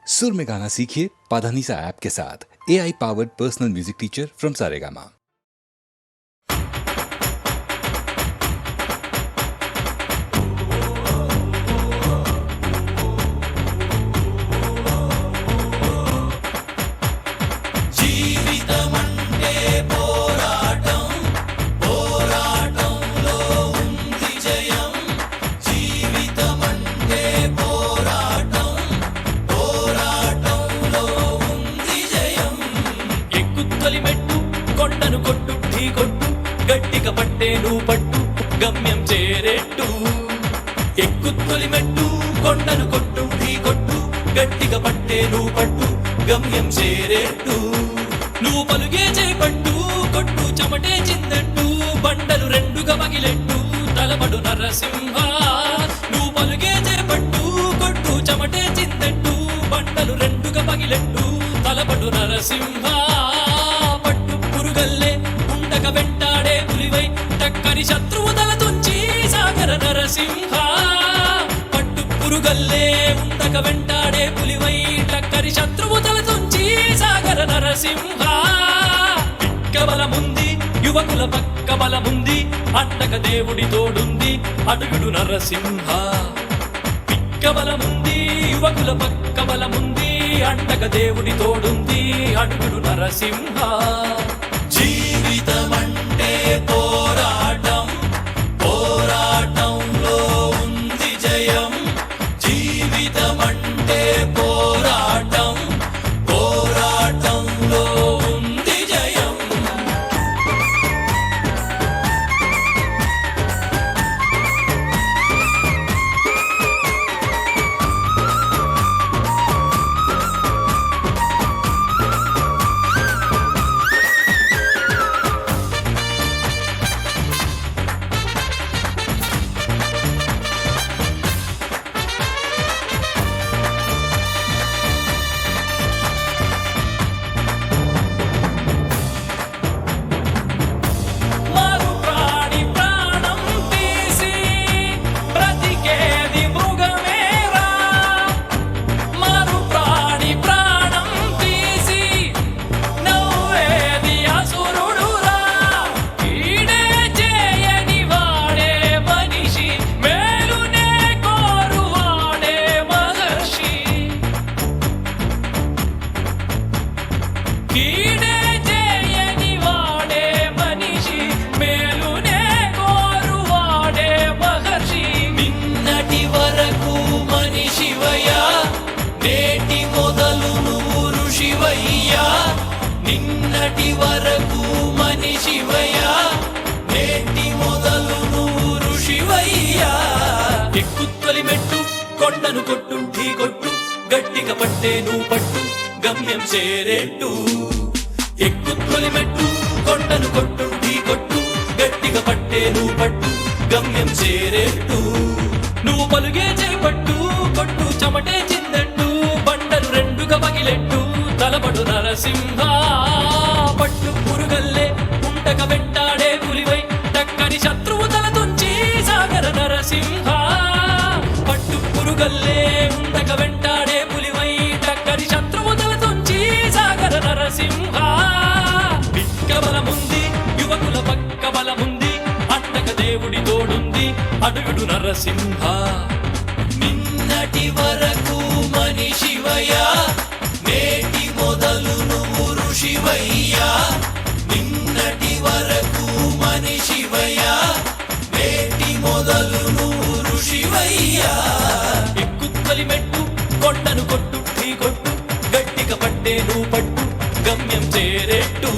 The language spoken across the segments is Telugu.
सुर में गाना सीखिए पाधानीसा ऐप के साथ। AI powered personal music teacher from Saregama. కొండను కొట్టు ఢీ కొట్టు గట్టిగా పట్టే నువ్వు పట్టు గమ్యం చేరేట్టు ఎక్కుత్తొలి మెట్టు కొండను కొట్టు ఢీ కొట్టు గట్టిగా పట్టే నువ్వు పట్టు గమ్యం చేరేట్టు నువ్వు పలుగే చేపట్టు కొట్టు చెమటే చిందట్టు బండలు రెండుగా పగిలెట్టు తలపడు నరసింహ నువ్వు పలుగే చేపట్టు కొట్టు చెమటే చిందట్టు బండలు రెండుగా పగిలెట్టు తలపడు నరసింహ ఉండక వెంటాడే పులివై టక్కని శత్రువు తల తుంచి సాగర నరసింహ పట్టు పురుగల్లే ఉండక వెంటాడే పులివై టక్కని శత్రువు తల తుంచి సాగర నరసింహ పిక్క బలముంది యువకుల పక్క బలముంది అండక దేవుడి తోడుంది అడుగుడు నరసింహ పిక్క బలముంది యువకుల పక్క బలముంది అండక దేవుడి తోడుంది అడుగుడు నరసింహ జీవితమంటే పోరాటం పోరాటంలో ఉంది జయం జీవితమంటే పోరాటం పోరాటంలో ఉంది జయం నిన్నటి వరకు మనిషివయ్యా నేటి మొదలు నువ్వు ఋషివయ్యా ఎక్కుత్తొలి మెట్టు కొండను కొట్టు ఢీ కొట్టు గట్టిగా పట్టే నువ్వు పట్టు గమ్యం చేరేట్టు ఎక్కుత్తొలి మెట్టు కొండను కొట్టు ఢీ కొట్టు గట్టిగా పట్టే నువ్వు పట్టు గమ్యం చేరేట్టు నువ్వు పలుగే చేపట్టు కొట్టు చెమటే చిందట్టు బండలు రెండుగా పగిలెట్టు తలపడు నరసింహ పట్టు పురుగల్లే ఉండక వెంటాడే పులివై టక్కని శత్రువు తల తుంచి సాగర నరసింహ పట్టు పురుగల్లే ఉండక వెంటాడే పులివై టక్కని శత్రువు తల తుంచి సాగర నరసింహ పిక్క బలముంది యువకుల పక్క బలముంది అండక దేవుడి తోడుంది అడుగుడు నరసింహ నిన్నటి వరకు మనిషివయ్యా నేటి మొదలు నువ్వు ఋషివయ్యా నిన్నటి వరకు మనిషివయ్యా నేటి మొదలు నువ్వు ఋషివయ్యా ఎక్కుత్తొలి మెట్టు కొండను కొట్టు ఢీ కొట్టు గట్టిగా పట్టే నువ్వు పట్టు గమ్యం చేరేట్టు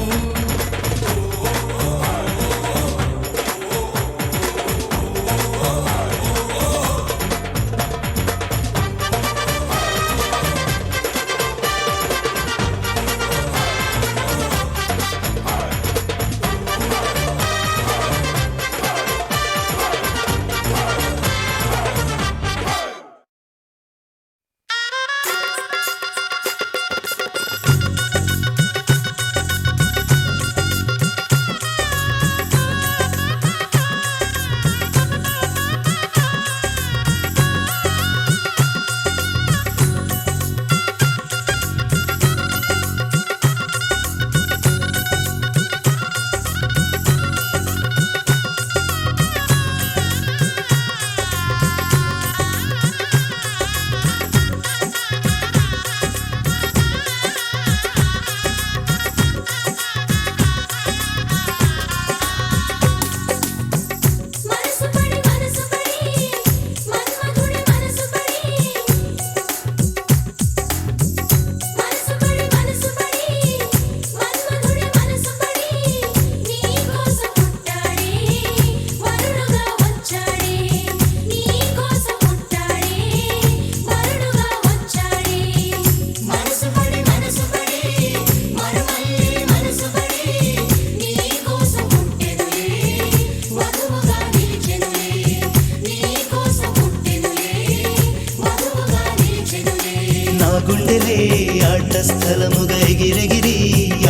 గీతలే ఆట స్థలముగా ఎగిరెగిరి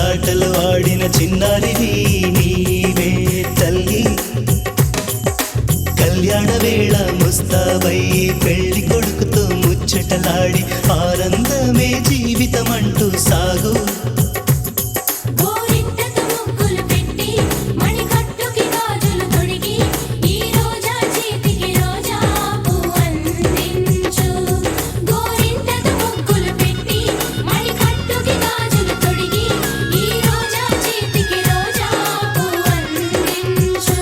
ఆటలు ఆడిన చిన్నారివి నీవే తల్లి. కళ్యాణ వేళ ముస్తాబై పెళ్లి కొడుకుతో ముచ్చటలాడి ఆనందమే జీవితమంటూ సాగు. గోరింటకు ముగ్గులు పెట్టి మణికట్టుకి గాజులు తొడిగి ఈ రోజా చేతికి రోజా పువ్వు అందించు. గోరింటకు ముగ్గులు పెట్టి మణికట్టుకి గాజులు తొడిగి ఈ రోజా చేతికి రోజా పువ్వు అందించు.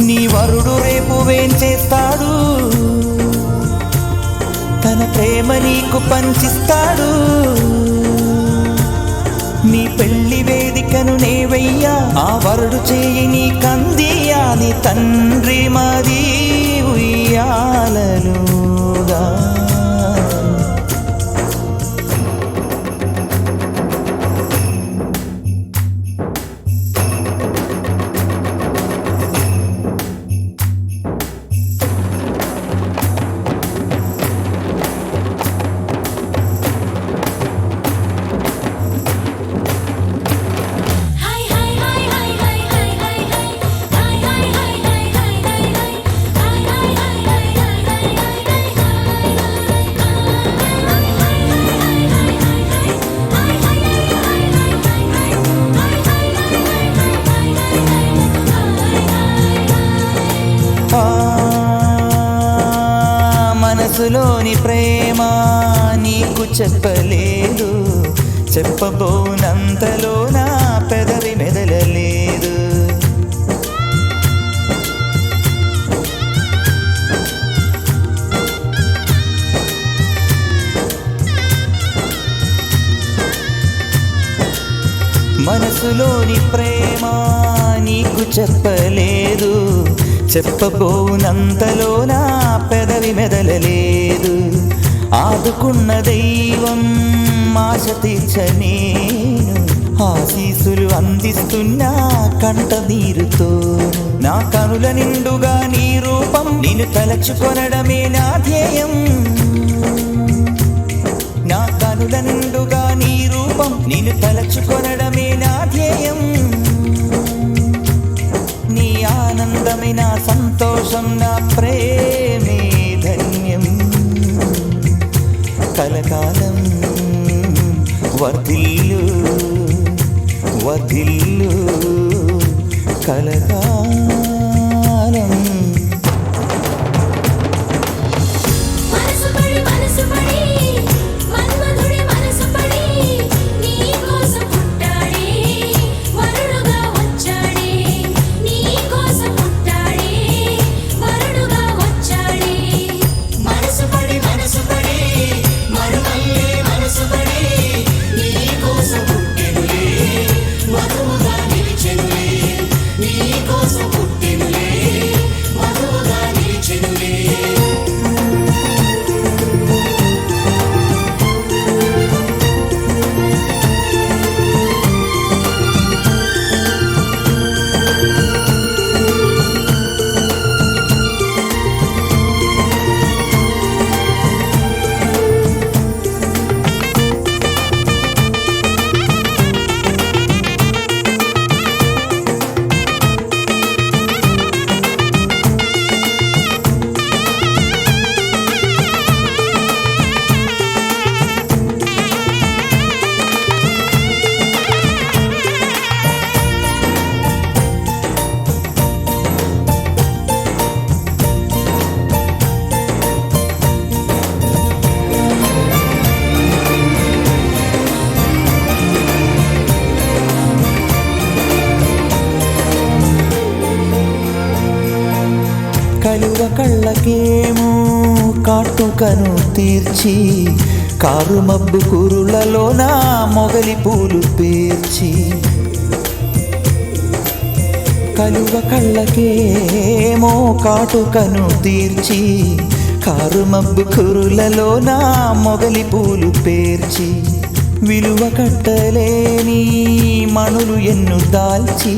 నీ వరుడు రేపు వేం చేస్తాడు, తన ప్రేమ నీకు పంచిస్తాడు. నీ పెళ్లి వేదికను నేవయ్యా, ఆ వరుడు చేయి నీ కందియా. నీ తండ్రి మది ఉయ్యాలలుగా. హై హై హై హై హై హై హై హై హై హై హై హై హై హై హై హై హై హై హై ఆ మనసులోని ప్రేమ నీకు చెప్పలేదు, చెప్పబోనంతలో నా పెదవి మెదలలేదు. మనసులోని ప్రేమ నీకు చెప్పలేదు, చెప్పబోనంతలో నా పెదవి మెదలలేదు. ఆదుకున్న దైవం ఆశ తీర్చనేను, ఆశీసులు అందిస్తున్నా కంట నీరుతో. నా కనుల నిండుగా నీ రూపం, నిన్ను తలచుకొనడమే నా ధ్యేయం. నా కనుల నిండుగా నీ రూపం, నిన్ను తలచుకొనడమే నా ధ్యేయం. నీ ఆనందమే నా సంతోషం, నా ప్రేమే ధన్యం. కలకాలం వర్ధిల్లు వర్ధిల్లు కలకాలం. మనసు పడి మన్మధుడి మనసు పడి నీ కోసం పుట్టాడే వరుడుగా వచ్చాడే. నీ కోసం పుట్టాడే వరుడుగా వచ్చాడే. మనసు పడి మరుమల్లే మనసు పడి నీ కోసం పుట్టెనులే వధువుగా నిలిచెనులే. నీ కోసం పుట్టెనులే వధువుగా నిలిచెనులే. కలువ కళ్ళకేమో కాటుకను తీర్చి, కారు మబ్బు కురులలో నా మొగలి పూలు పేర్చి. కలువ కళ్ళకేమో కాటుకను తీర్చి, కారు మబ్బు కురులలో నా మొగలి పూలు పేర్చి. విలువ కట్టలేని మణులు ఎన్ను దాల్చి,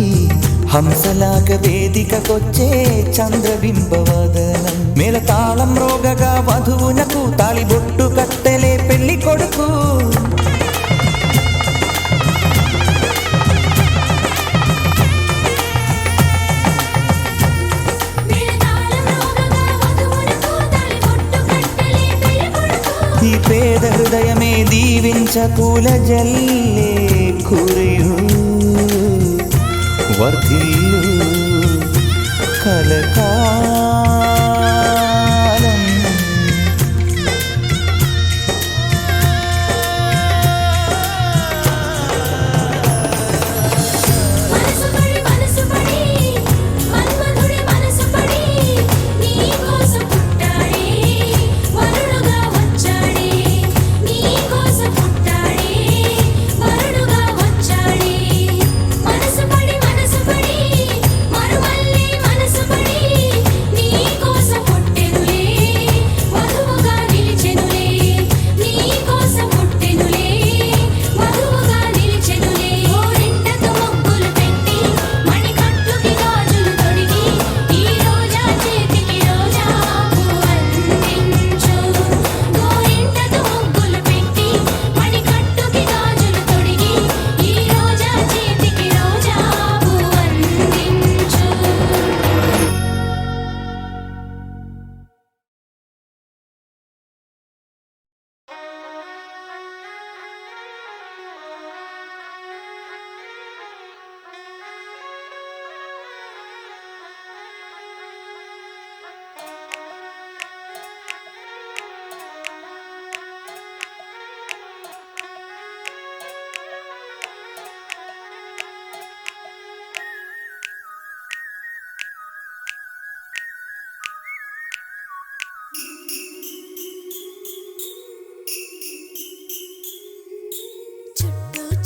హంసలాగ వేదికకొచ్చే చంద్రబింబవదనం మేళతాళం రోగగా వధువునకు తాళిబొట్టు కట్టెలే పెళ్లి కొడుకు ఈ పేద హృదయమే దీవించ పూల జల్లే కురియు వర్ధిల్లు కలకాలం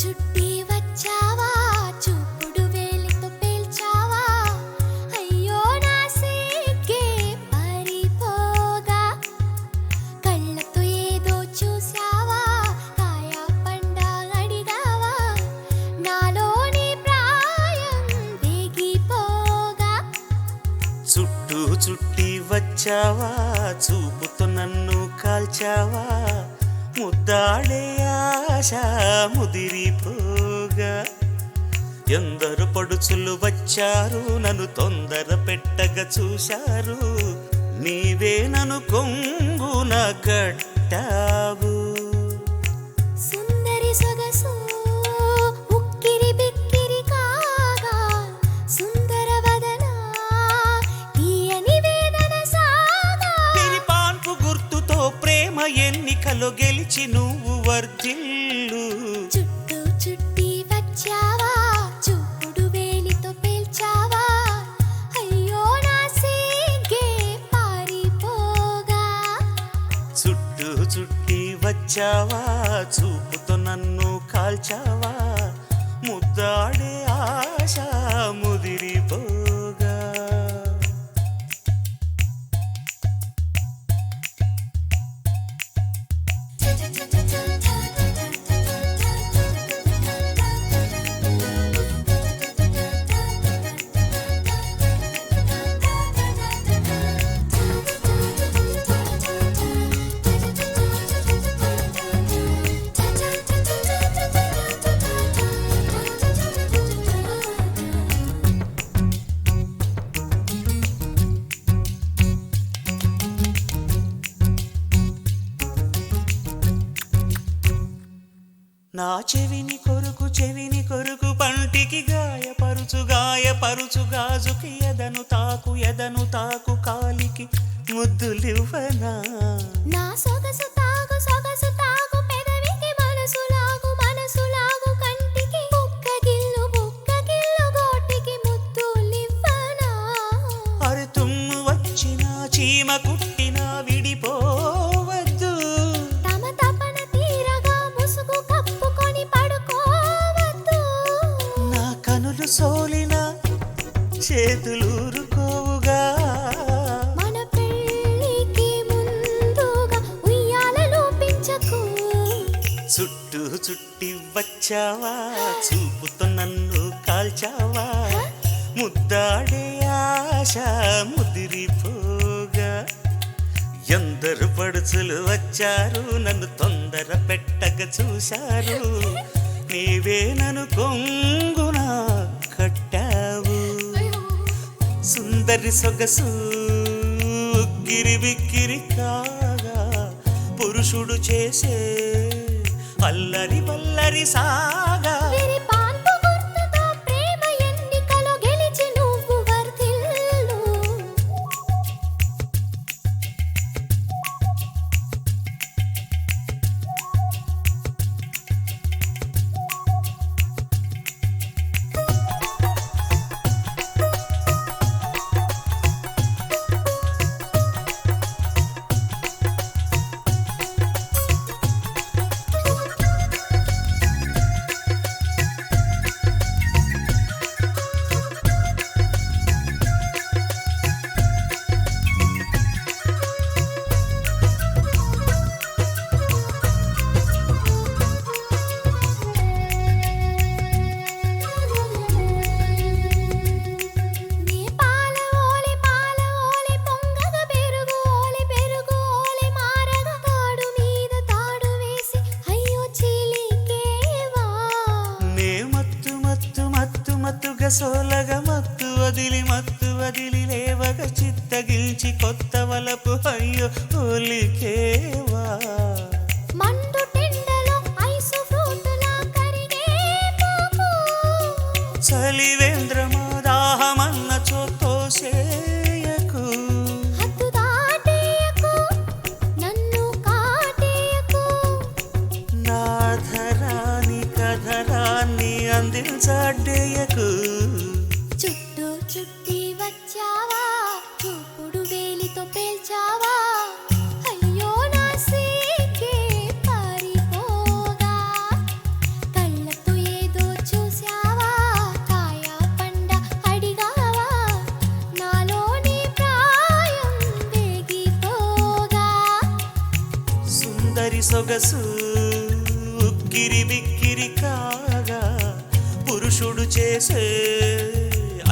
చుట్టి వచ్చావా చూపుడు వేలితో పేల్చావా అయ్యో నా సిగ్గే పారిపోగా కళ్ళతో ఏదో చూసావా కాయ పండ అడిగావా నాలోని ప్రాయం వేగిపోగా చుట్టూ చుట్టి వచ్చావా చూపుతో నన్ను కాల్చావా ముద్దాడే ఆశ ముదిరిపోగా ఎందరు పడుచులు వచ్చారు నన్ను తొందర పెట్టగా చూశారు నీవే నన్ను కొంగున కట్టావు సుందరి సొగసు ఉక్కిరి బిక్కిరి కాగా సుందర వదన తీయని వేదన సాగా పాన్పు గుర్తుతో ప్రేమ ఎన్నికలో గెలిచి నువ్వు వర్ధిల్లు చుట్టూ చుట్టి వచ్చావా చూపుడు వేలితో పేల్చావా అయ్యో నా సిగ్గే పారిపోగా చుట్టూ చుట్టి వచ్చావా చూపుతో నన్ను కాల్చావా ముద్దాడే ఆశ ముదిరిపోగా నా చెవిని కొరుకు పంటికి గాయపరుచు గాజుకి ఎదను తాకు కాలికి ముద్దులివ్వనా నా సొగసు తాగు పెదవికి మనసు లాగు కంటికి బుక్క గిల్లు గోటికి ముద్దులివ్వనా అరే తుమ్ము వచ్చినా చీమ కుట్టినా విడిపోవద్దు తమ తపన తీరగా ముసుగు కప్పుకొని పడుకోవద్దు నా కనులు సోలిన చేతులూరుకోవుగా మన పెళ్ళికి ముందుగా ఉయ్యాలలో పెంచకు చుట్టూ చుట్టి వచ్చావా చూపుతో నన్ను కాల్చావా ముద్దాడే ఆశ ముదిరిపోగా ఎందరు పడుచులు వచ్చారు నన్ను తొందర పెట్టక చూశారు నీవే నన్ను కొంగున కట్టావు సుందరి సొగసు గిరిబిక్కిరి కాగా పురుషుడు చేసే అల్లరి వల్లరి సాగా సోలగ మత్తు వదిలి లేవగ చిత్తగిల్చి కొత్త వలపు అయ్యో ఒలికేవా మండు టెండలో ఐసు ఫ్రూటులా కరిగే పోకు చలివేంద్రమా దాహమన్న చోతోసేయకు హద్దు దాటేయకు నన్ను కాటేయకు నాధరాని కధరాన్ని అందించాడేయకు చుట్టూ చుట్టి వచ్చావా చూపుడు వేలితో పేల్చావా అయ్యో నా సీకే పారిపోగా కళ్ళతో ఏదో చూసావా కాయ పండ అడిగావా నాలోని ప్రాయం వేగిపోగా సుందరి సొగసు గిరిబిక్కిరి కాగా పురుషుడు చేసే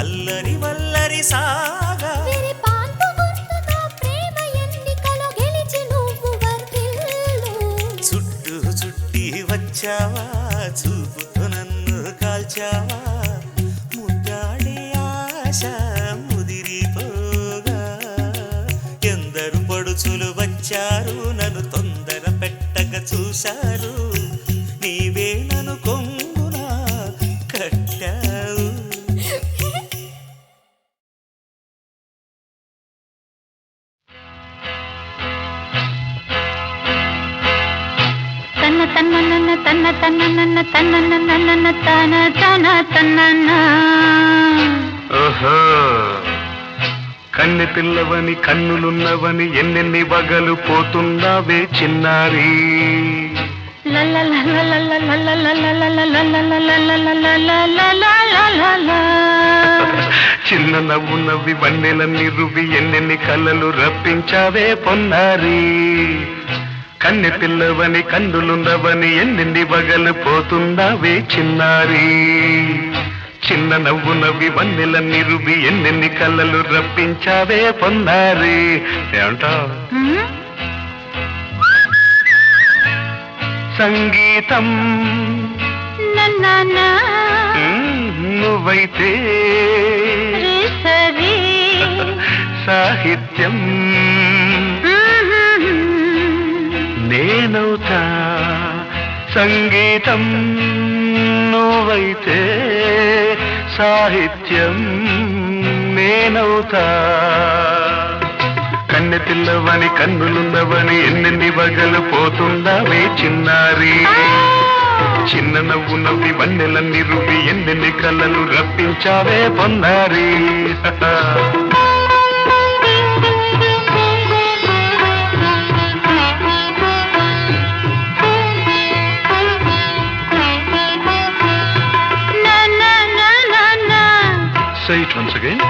అల్లరి వల్లరి సాగా విరిపాన్పు గుర్తుతో ప్రేమ ఎన్నికలో గెలిచి నువ్వు వర్ధిల్లు చుట్టూ చుట్టి వచ్చావా చూపుతో నన్ను కాల్చావా ముద్దాడే ఆశ ముదిరిపోగా ఎందరు పడుచులు వచ్చారు నన్ను తొందర పెట్టక చూశారు నీవే నన్ను కొంగున కట్టావు ఓహో కన్నె పిల్లవని కన్నులున్నవని ఎన్నెన్ని వగలు పోతున్నావే చిన్నారి చిన్న నవ్వు నవ్వి వన్నెలన్నీ రువి ఎన్నెన్ని కళ్ళలు రప్పించావే పొన్నారి కన్నె పిల్లవని కన్నులున్నవని ఎన్నెన్ని వగలు పోతున్నావే చిన్నారి చిన్న నవ్వు నవ్వి వన్నెలన్నీ రువి ఎన్నెన్ని కళ్ళలు రప్పించావే పొన్నారి ఏమంటావు సంగీతం నువ్వైతే సాహిత్యం నేనవుతా సంగీతం నువ్వైతే సాహిత్యం నేనవుతా కన్నె పిల్లవని కన్నులున్నవని ఎన్నెన్ని వగలు పోతుందావే చిన్నారి చిన్న నవ్వు నవ్వి వన్నెలన్నీ రువి ఎన్నెన్ని కళ్ళలు రప్పించావే పొన్నారి Say it once again.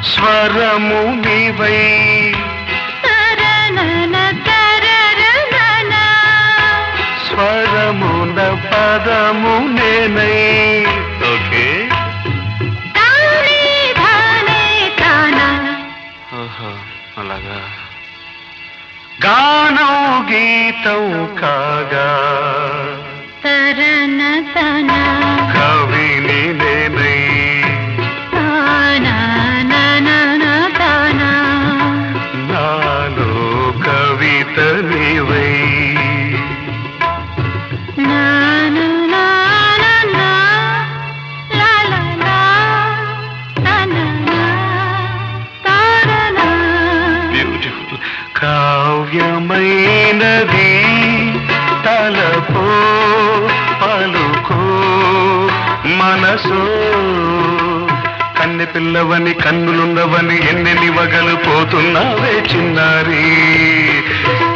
స్వరము నీవై స్వరమున పదము నేనై. ఓకే తానే తానే తానా ఆహా, అలాగా. గానం గీతం కాగా తరన తనా కవిని నేనై. తానా నా తానా నాలో కవిత నీవై. నా నా నా నా లా లా లా తనా తారనా బ్యూటిఫుల్. కావ్యమైనది తలపో పలుకో మనసో. కన్నె పిల్లవని కన్నులున్నవని ఎన్నెన్ని వగలు పోతున్నావే చిన్నారి.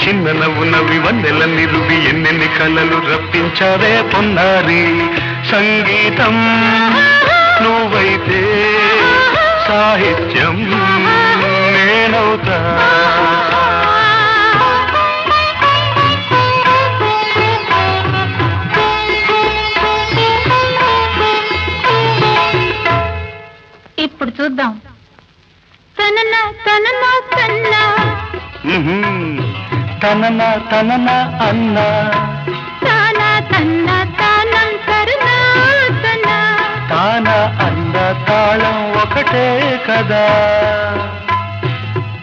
చిన్న నవ్వు నవ్వి వన్నెలన్నీ రువి ఎన్నెన్ని కలలు రప్పించావే పొన్నారి. సంగీతం నువ్వైతే సాహిత్యం నేనవుతా. ఇప్పుడు చూద్దాం. తనన తనన తన్నా తనన తనన అన్నా తానా తన్నా తానం తరనా తనా తాన అన్న తాళం ఒకటే కదా.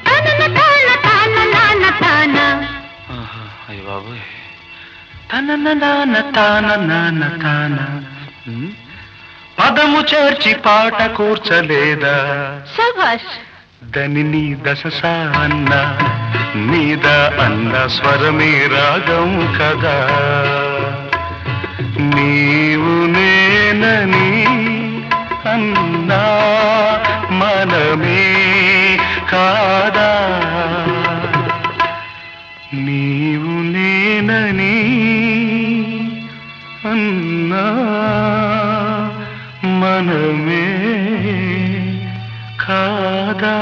తనన తాన తాన నాన తానా అయ్య బాబోయ్. తనన నాన్న తాన నాన్న తాన. పదము చేర్చి పాట కూర్చలేదా. శభాష్. దని దశ అన్న మీద అన్న స్వరమే రాగం కదా. నీవు నేనని అన్నా మనమే కాదా. నీవు నేనని అన్నా మనమే కాదా.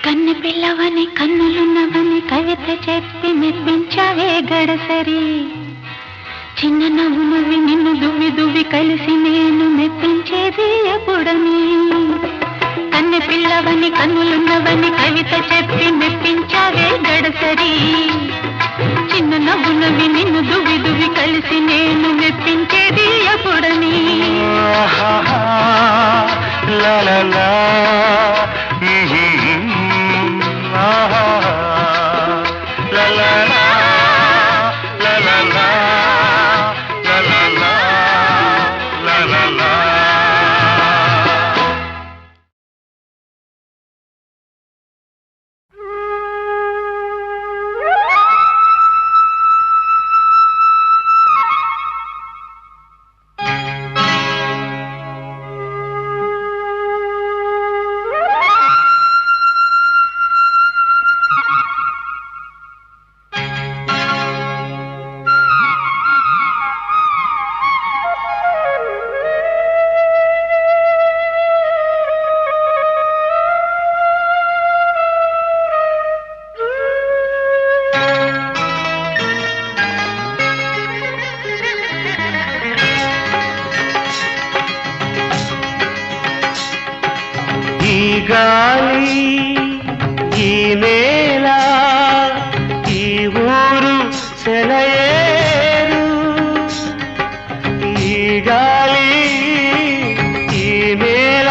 కన్ను పిల్లవని కన్నులున్నవని కవిత చెప్పి మెప్పించావే గడసరి. చిన్న నవ్వు నవ్వి నిన్ను దువ్వి దువ్వి కలిసి నేను మెప్పించేది ఎప్పుడని. కన్ను పిల్లవని కన్నులున్నవని కవిత చెప్పి మెప్పించావే గడసరి. చిన్న నవ్వు నవ్వి నిన్ను దువ్వి దువ్వి కలిసి నేను మెప్పించేది ఎప్పుడని. లా లా లా. లా లా లా. లా లా లా. లా లా లా. లా లా లా. ఈ గాలి ఈ నేల ఈ ఊరు సెలయేరు. ఈ గాలి ఈ నేల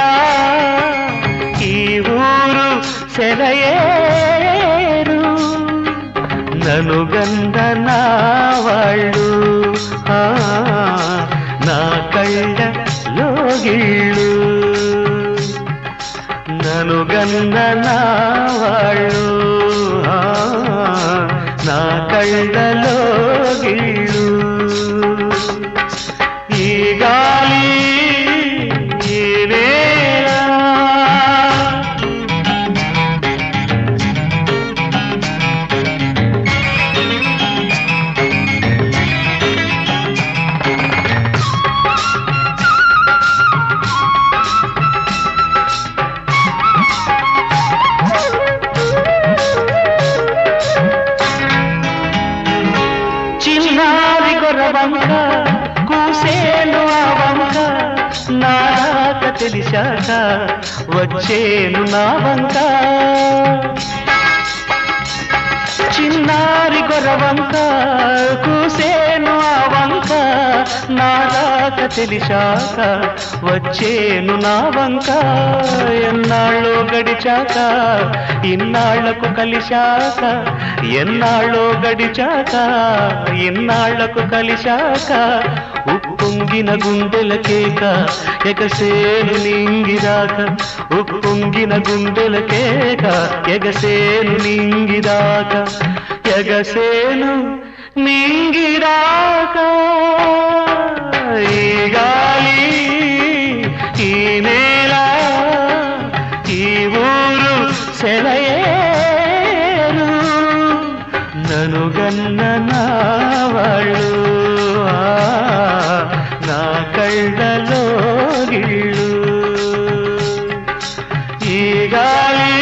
ఈ ఊరు సెలయేరు. నను గంధ నా వాళ్ళు నా కళ్ళ లోగిళ్ళు. నను గంధ నా వాళ్ళు నా కళ్ళలో గిళ్ళు. ఈ గాలి ఈ నేల. గొరవంక కూసేను ఆ వంక నారాక తెలిసాక వచ్చేను నా వంక చిన్నారి గొరవంక కూసేను ఆ వంక నారాక తెలిసాక వచ్చేను నా వంక ఎన్నాళ్ళో గడిచాక ఇన్నాళ్లకు కలిశాక ఎన్నాళ్ళో గడిచాక ఇన్నాళ్లకు కలిశాక ఉప్పొంగిన గుండెల కేక ఎగసేను నింగిరాక ఉప్పొంగిన గుండెల కేక ఎగసేను నింగిరాక ఎగసేను నింగిరాక ఈ గాలి ఈ నేల ఈ ఊరు సెలయేరు నను గన్న నా వాళ్ళు నా కళ్ళలో గిళ్ళు ఈ గాలి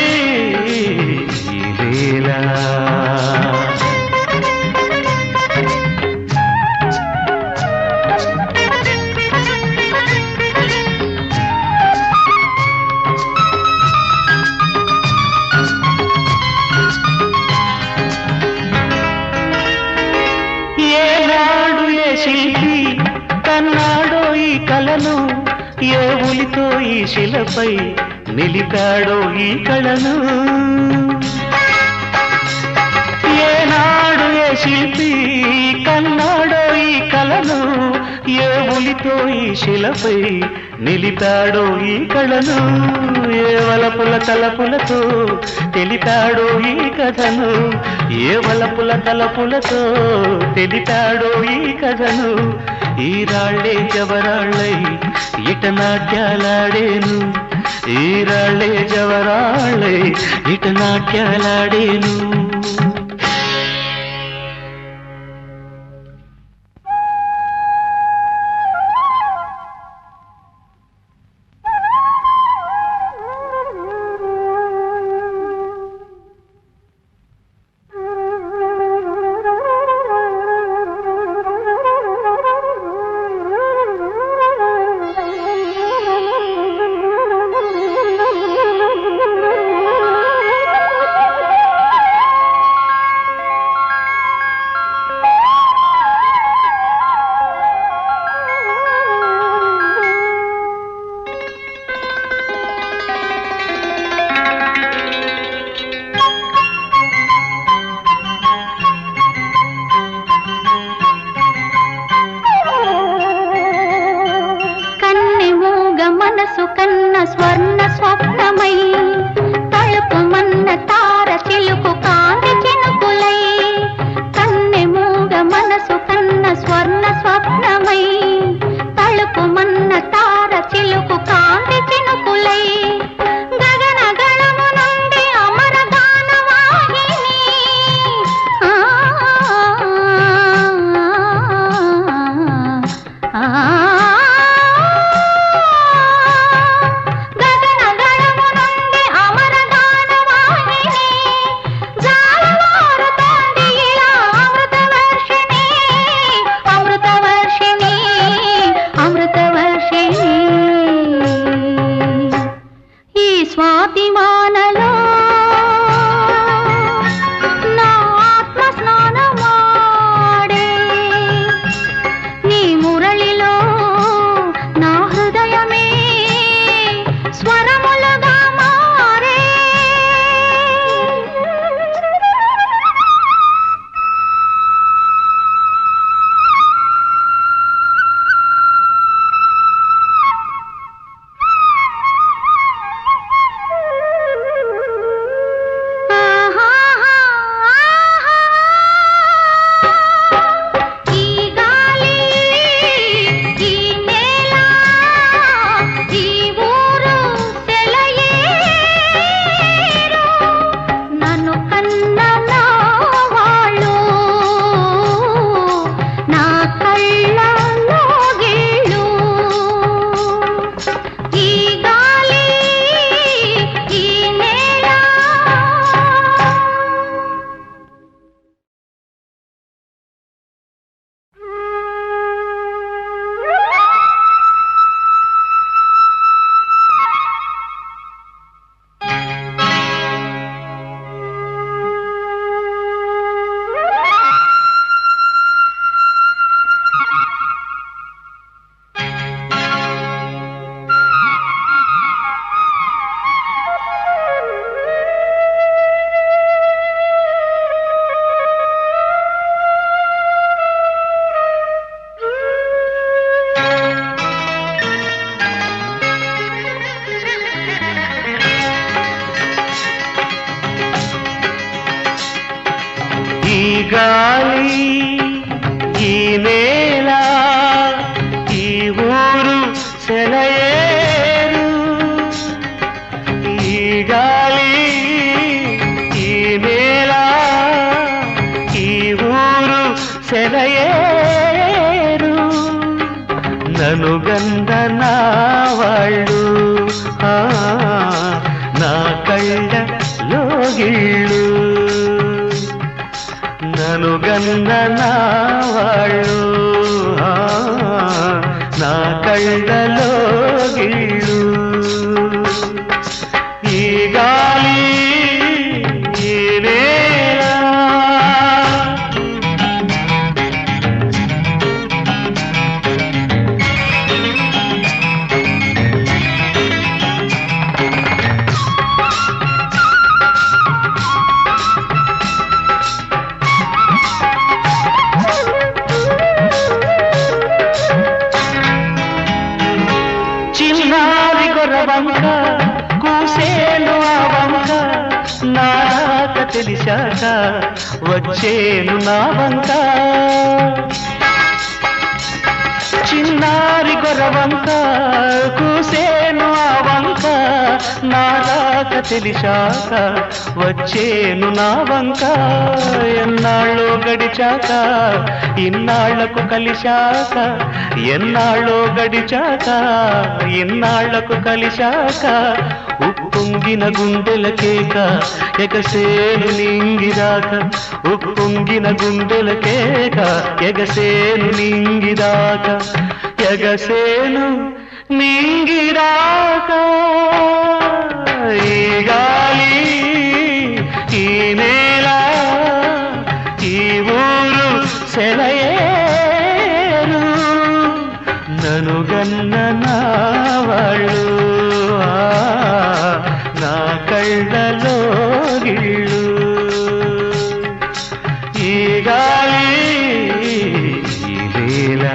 ఈ నేల శిల్పి కన్నాడో ఈ కళను ఏ ఉలితో ఈ శిలపై నిలిపాడో ఈ కళను ఏనాడు ఏ శిల్పి కన్నాడో ఈ కళను ఏ ఉలితో ఈ శిలపై నిలిపాడో ఈ కళను ఏ వలపుల తలపులతో తెలిపాడో ఈ కథను ఏ వలపుల తలపులతో తెలిపాడో ఈ కథను ఈ రాళ్ళే జవరాళ్ళై ఇట నాట్యాలాడేను ఈ రాళ్ళే జవరాళ్ళై ఇట నాట్యాలాడేను మనసు కన్న స్వర్ణ స్వప్నమై తలుపు మన్న తార చిలుకు కాంతి చినుకులై కన్నె మూగ మనసు కన్న స్వర్ణ స్వప్నమై తలుపు మన్న తార చిలుకు కాంతి చినుకులై గగన గణము నుండి అమర గానవాహిని గగన ఈ నేల ఈ ఊరు సెలయేరు ఈ గాలి ఈ నేల ఈ ఊరు సెలయేరు నను గంధ నా వాళ్ళు నా కళ్ళ లోగిళ్ళు నను గంధ నా వాళ్ళు నా కళ్ళ లోగిళ్ళు ఈ గాలి ఈ నేల చిన్నారి గొర్రవంక కూసేను ఆ వంక నాక తెలిసాక వచ్చేను నా వంక చిన్నారి గొర్రవంక కూసేను ఆ వంక నాక తెలిసాక వచ్చేను నా వంక ఎన్నాళ్ళో గడిచాక ఇన్నాళ్లకు కలిశాక ఎన్నాళ్ళో గడిచాక ఇన్నాళ్లకు కలిశాక ఉప్పొంగిన గుండెల కేక ఎగసేను నింగిదాక ఉప్పొంగిన గుండెల కేక ఎగసేను నింగిదాక ఎగసేను నింగిదాక ఈ గాలి ఈ నేల ఈ ఊరు సెలయేరు నను గన్న నా వాళ్ళు నా కళ్ళలో గిళ్ళు ఈ గాలి ఈ నేల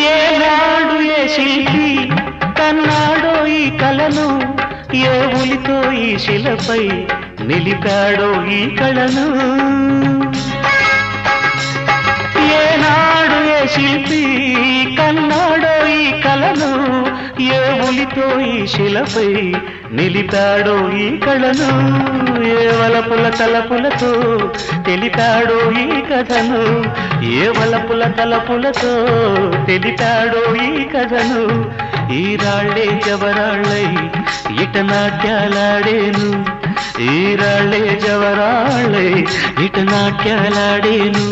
ఏనాడు ఏ శిల్పి కన్నాడో ఈ కళను ఏ ఉలితో ఈ శిలపై నిలిపాడో ఈ కళను ఏనాడు ఏ శిల్పి కన్నాడో ఈ కళను ఏ ఉలితో ఈ శిలపై నిలిపాడో ఈ కళను ఏ వలపుల తలపులతో తెలిపాడో ఈ కథను ఏ వలపుల తలపులతో తెలిపాడో ఈ కథను ఈ రాళ్ళే జవరాళ్ళై ఇట నాట్యాలాడేను ఈ రాళ్ళే జవరాళ్ళై ఇట నాట్యాలాడేను